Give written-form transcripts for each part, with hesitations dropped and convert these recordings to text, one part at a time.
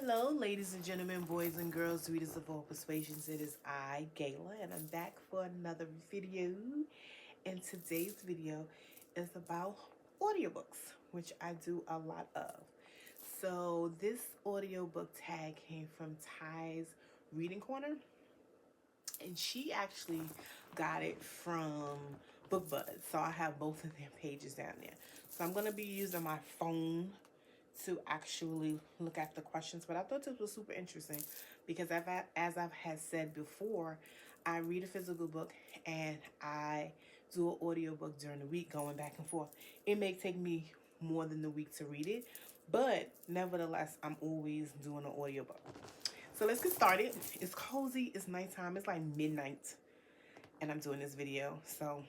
Hello, ladies and gentlemen, boys and girls, readers of all persuasions. It is I, Gayla, and I'm back for another video. And today's video is about audiobooks, which I do a lot of. So this audiobook tag came from Ty's Reading Corner, and she actually got it from BookBuzz. So I have both of their pages down there. So I'm going to be using my phone to actually look at the questions, but I thought this was super interesting because as I've had said before, I read a physical book and I do an audiobook during the week going back and forth. It may take me more than the week to read it, but nevertheless, I'm always doing an audiobook. So let's get started. It's cozy, it's nighttime, it's like midnight, and I'm doing this video. So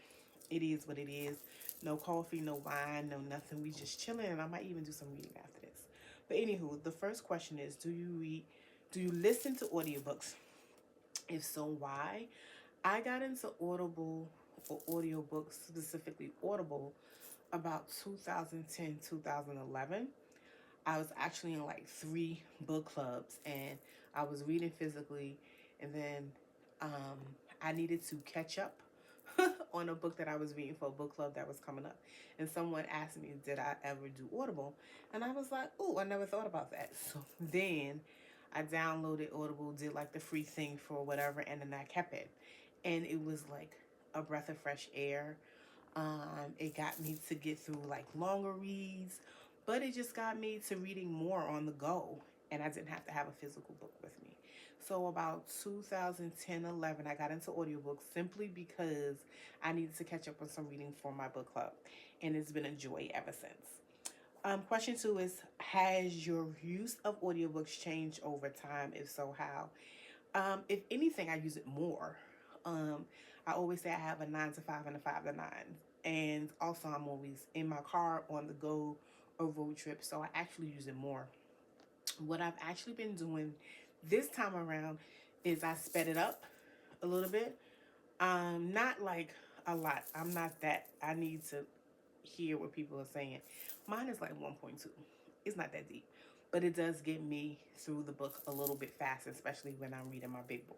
it is what it is. No coffee, no wine, no nothing. We just chilling, and I might even do some reading after this. But anywho, the first question is, do you listen to audiobooks? If so, why? I got into Audible or audiobooks, specifically Audible, about 2010, 2011. I was actually in like 3 book clubs, and I was reading physically, and then I needed to catch up on a book that I was reading for a book club that was coming up. And someone asked me, did I ever do Audible? And I was like, oh, I never thought about that. So then I downloaded Audible, did like the free thing for whatever, and then I kept it. And it was like a breath of fresh air. It got me to get through like longer reads, but it just got me to reading more on the go, and I didn't have to have a physical book with me. So about 2010-11, I got into audiobooks simply because I needed to catch up on some reading for my book club, and it's been a joy ever since. Question 2 is, has your use of audiobooks changed over time? If so, how? If anything, I use it more. I always say I have a 9 to 5 and a 5 to 9. And also I'm always in my car, on the go, or road trip. So I actually use it more. What I've actually been doing this time around is I sped it up a little bit. Not like a lot. I'm not that. I need to hear what people are saying. Mine is like 1.2. It's not that deep, but it does get me through the book a little bit faster, especially when I'm reading my big boys.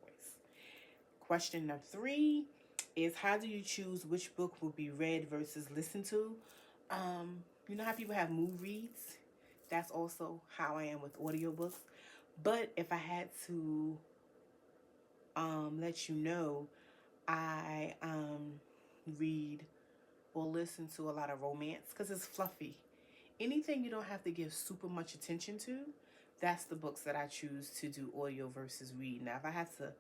Question number 3 is, how do you choose which book will be read versus listened to? You know how people have mood reads? That's also how I am with audiobooks. But if I had to let you know, I read or listen to a lot of romance because it's fluffy. Anything you don't have to give super much attention to, that's the books that I choose to do audio versus read. Now, if I had to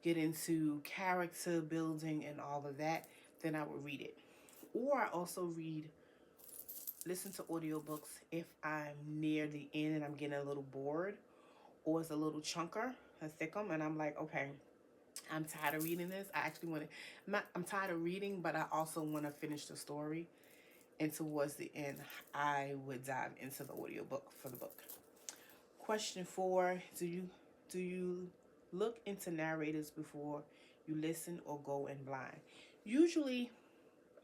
get into character building and all of that, then I would read it. Or I also listen to audiobooks if I'm near the end and I'm getting a little bored, or it's a little chunker, a thickum, and I'm like, okay, I'm tired of reading this. I actually want to, I'm tired of reading, but I also want to finish the story. And towards the end, I would dive into the audiobook for the book. Question 4, do you look into narrators before you listen or go in blind? Usually,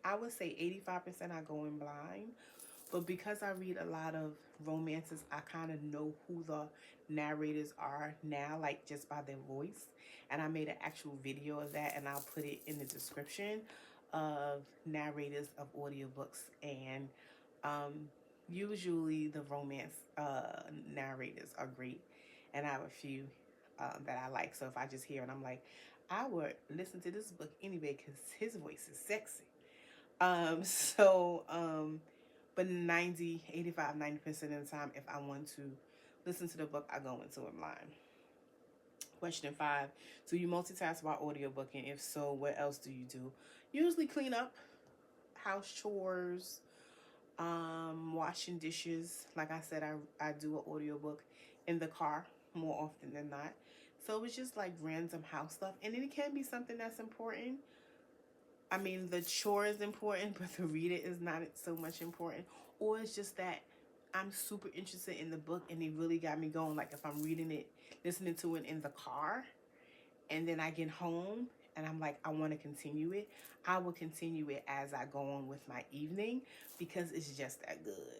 I would say 85% I go in blind, but because I read a lot of romances, I kind of know who the narrators are now, like just by their voice. And I made an actual video of that, and I'll put it in the description of narrators of audiobooks. And usually the romance narrators are great, and I have a few that I like. So if I just hear it, I'm like, I would listen to this book anyway because his voice is sexy. But 90% of the time, if I want to listen to the book, I go into it blind. Question 5, do you multitask while audiobooking? If so, what else do you do? Usually clean up, house chores, washing dishes. Like I said, I do an audiobook in the car more often than not. So it's just like random house stuff. And it can be something that's important. I mean, the chore is important, but the reader is not so much important. Or it's just that I'm super interested in the book and it really got me going. Like if I'm reading it, listening to it in the car, and then I get home and I'm like, I want to continue it, I will continue it as I go on with my evening because it's just that good.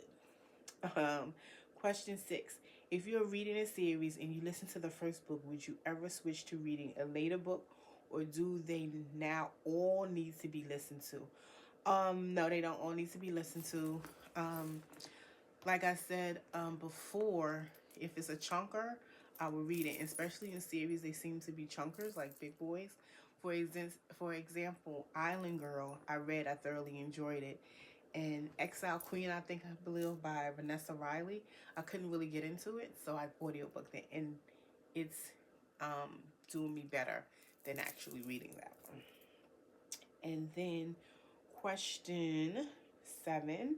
Question 6, If you're reading a series and you listen to the first book, would you ever switch to reading a later book, or do they now all need to be listened to? No, they don't all need to be listened to. Um, like I said before, if it's a chunker, I will read it. Especially in series, they seem to be chunkers, like big boys. For example, Island Girl, I read, I thoroughly enjoyed it. And Exile Queen, I believe by Vanessa Riley, I couldn't really get into it, so I audiobooked it, and it's doing me better than actually reading that one. And then question 7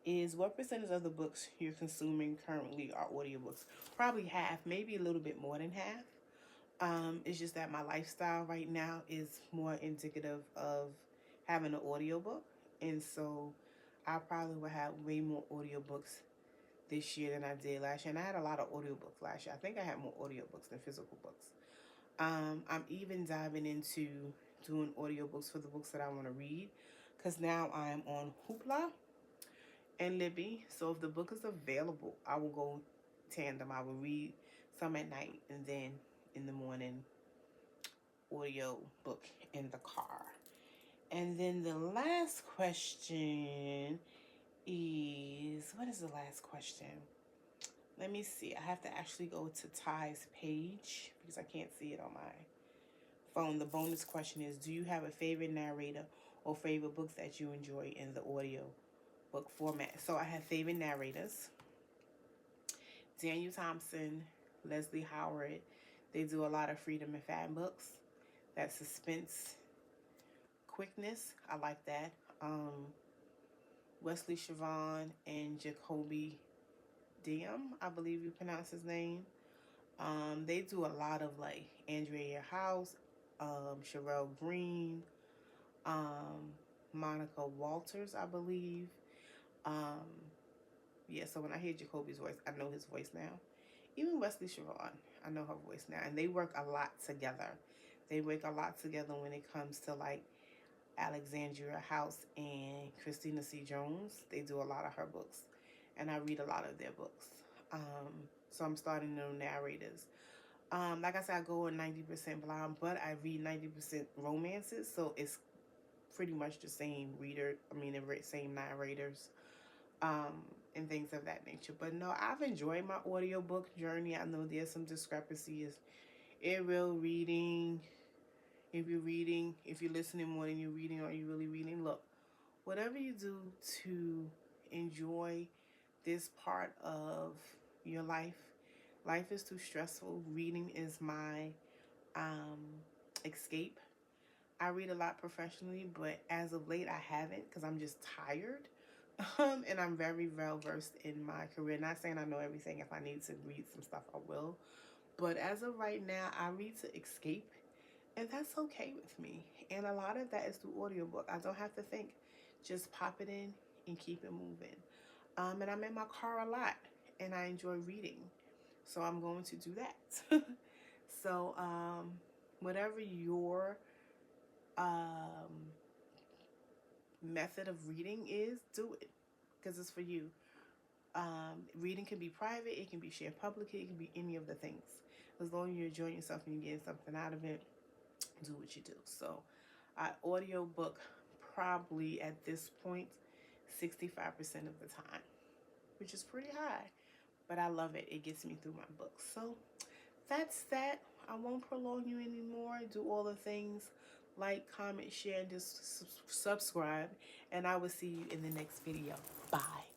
is, what percentage of the books you're consuming currently are audiobooks? Probably half, maybe a little bit more than half. It's just that my lifestyle right now is more indicative of having an audiobook. And so I probably will have way more audiobooks this year than I did last year. And I had a lot of audiobooks last year. I think I had more audiobooks than physical books. I'm even diving into doing audiobooks for the books that I want to read, because now I'm on Hoopla and Libby. So if the book is available, I will go tandem. I will read some at night, and then in the morning, audio book in the car. And then the last question is, what is the last question? Let me see. I have to actually go to Ty's page because I can't see it on my phone. The bonus question is, do you have a favorite narrator or favorite books that you enjoy in the audio book format? So I have favorite narrators: Daniel Thompson, Leslie Howard. They do a lot of Freedom and Fab books. That suspense, quickness, I like that. Wesley Siobhan and Jacoby Diem, I believe you pronounce his name. They do a lot of like Andrea House, Sherelle Green, Monica Walters, I believe. Yeah, so when I hear Jacoby's voice, I know his voice now. Even Wesley Siobhan, I know her voice now. And they work a lot together. They work a lot together when it comes to like Alexandria House and Christina C. Jones. They do a lot of her books, and I read a lot of their books. So I'm starting to know narrators. Like I said, I go in 90% blind, but I read 90% romances, so it's pretty much the same reader. I mean, the same narrators, and things of that nature. But no, I've enjoyed my audiobook journey. I know there's some discrepancies in real reading. If you're listening more than you're reading, are you really reading? Look, whatever you do to enjoy this part of your life, life is too stressful. Reading is my escape. I read a lot professionally, but as of late, I haven't because I'm just tired. And I'm very well versed in my career. Not saying I know everything. If I need to read some stuff, I will. But as of right now, I read to escape, and that's okay with me. And a lot of that is through audiobook. I don't have to think. Just pop it in and keep it moving. And I'm in my car a lot, and I enjoy reading. So I'm going to do that. So whatever your method of reading is, do it, because it's for you. Reading can be private, it can be shared publicly, it can be any of the things. As long as you're enjoying yourself and you're getting something out of it, do what you do. So audiobook probably at this point 65% of the time, which is pretty high, but I love it. It gets me through my books. So that's that. I won't prolong you anymore. Do all the things: like, comment, share, and just subscribe, and I will see you in the next video. Bye.